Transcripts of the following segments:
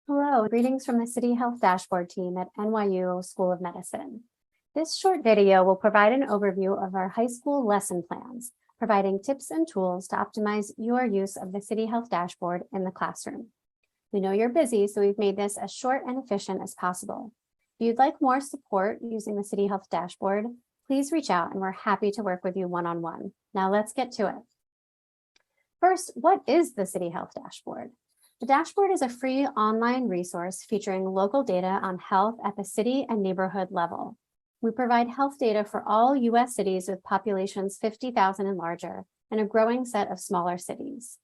Hello, greetings from the City Health Dashboard team at NYU School of Medicine. This short video will provide an overview of our high school lesson plans, providing tips and tools to optimize your use of the City Health Dashboard in the classroom. We know you're busy, so we've made this as short and efficient as possible. If you'd like more support using the City Health Dashboard, please reach out and we're happy to work with you one-on-one. Now let's get to it. First, what is the City Health Dashboard? The dashboard is a free online resource featuring local data on health at the city and neighborhood level. We provide health data for all U.S. cities with populations 50,000 and larger, and a growing set of smaller cities.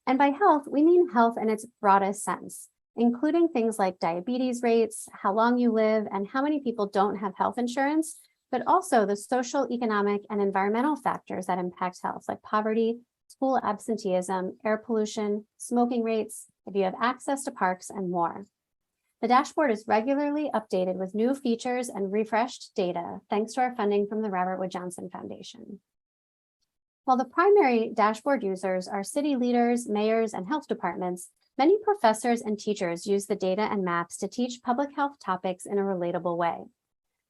And by health, we mean health in its broadest sense, including things like diabetes rates, how long you live, and how many people don't have health insurance, but also the social, economic, and environmental factors that impact health, like poverty, school absenteeism, air pollution, smoking rates, if you have access to parks, and more. The dashboard is regularly updated with new features and refreshed data, thanks to our funding from the Robert Wood Johnson Foundation. While the primary dashboard users are city leaders, mayors, and health departments, many professors and teachers use the data and maps to teach public health topics in a relatable way.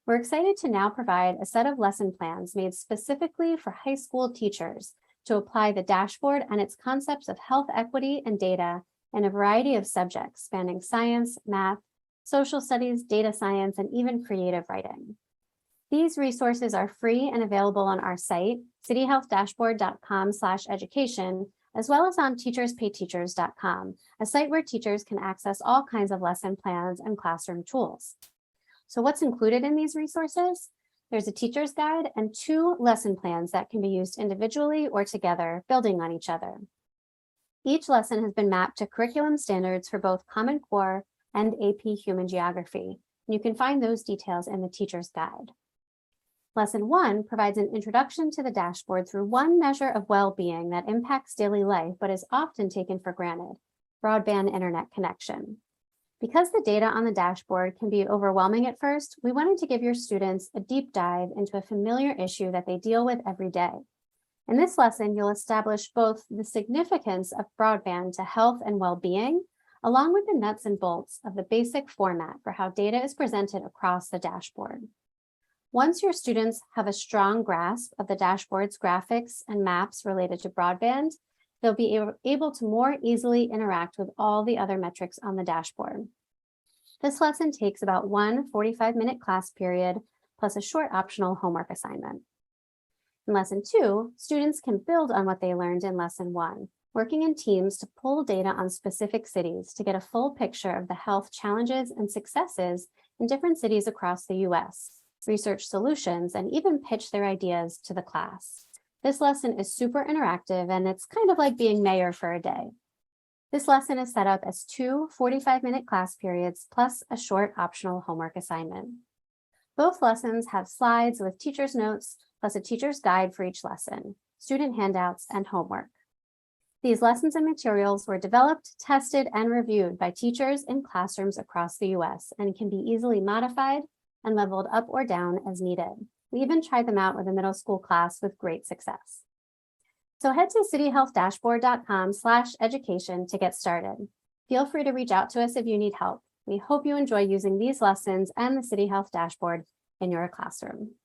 We're excited to now provide a set of lesson plans made specifically for high school teachers to apply the dashboard and its concepts of health equity and data in a variety of subjects spanning science, math, social studies, data science, and even creative writing. These resources are free and available on our site, cityhealthdashboard.com/education, as well as on teacherspayteachers.com, a site where teachers can access all kinds of lesson plans and classroom tools. So what's included in these resources? There's a teacher's guide and 2 lesson plans that can be used individually or together, building on each other. Each lesson has been mapped to curriculum standards for both Common Core and AP Human Geography. You can find those details in the teacher's guide. Lesson 1 provides an introduction to the dashboard through one measure of well-being that impacts daily life but is often taken for granted: broadband internet connection. Because the data on the dashboard can be overwhelming at first, we wanted to give your students a deep dive into a familiar issue that they deal with every day. In this lesson, you'll establish both the significance of broadband to health and well-being, along with the nuts and bolts of the basic format for how data is presented across the dashboard. Once your students have a strong grasp of the dashboard's graphics and maps related to broadband, they'll be able to more easily interact with all the other metrics on the dashboard. This lesson takes about one 45-minute class period, plus a short optional homework assignment. In Lesson 2, students can build on what they learned in Lesson 1, working in teams to pull data on specific cities to get a full picture of the health challenges and successes in different cities across the U.S., research solutions, and even pitch their ideas to the class. This lesson is super interactive, and it's kind of like being mayor for a day. This lesson is set up as 2 45-minute class periods plus a short optional homework assignment. Both lessons have slides with teacher's notes, plus a teacher's guide for each lesson, student handouts, and homework. These lessons and materials were developed, tested, and reviewed by teachers in classrooms across the U.S. and can be easily modified and leveled up or down as needed. We even tried them out with a middle school class with great success. So head to cityhealthdashboard.com/education to get started. Feel free to reach out to us if you need help. We hope you enjoy using these lessons and the City Health Dashboard in your classroom.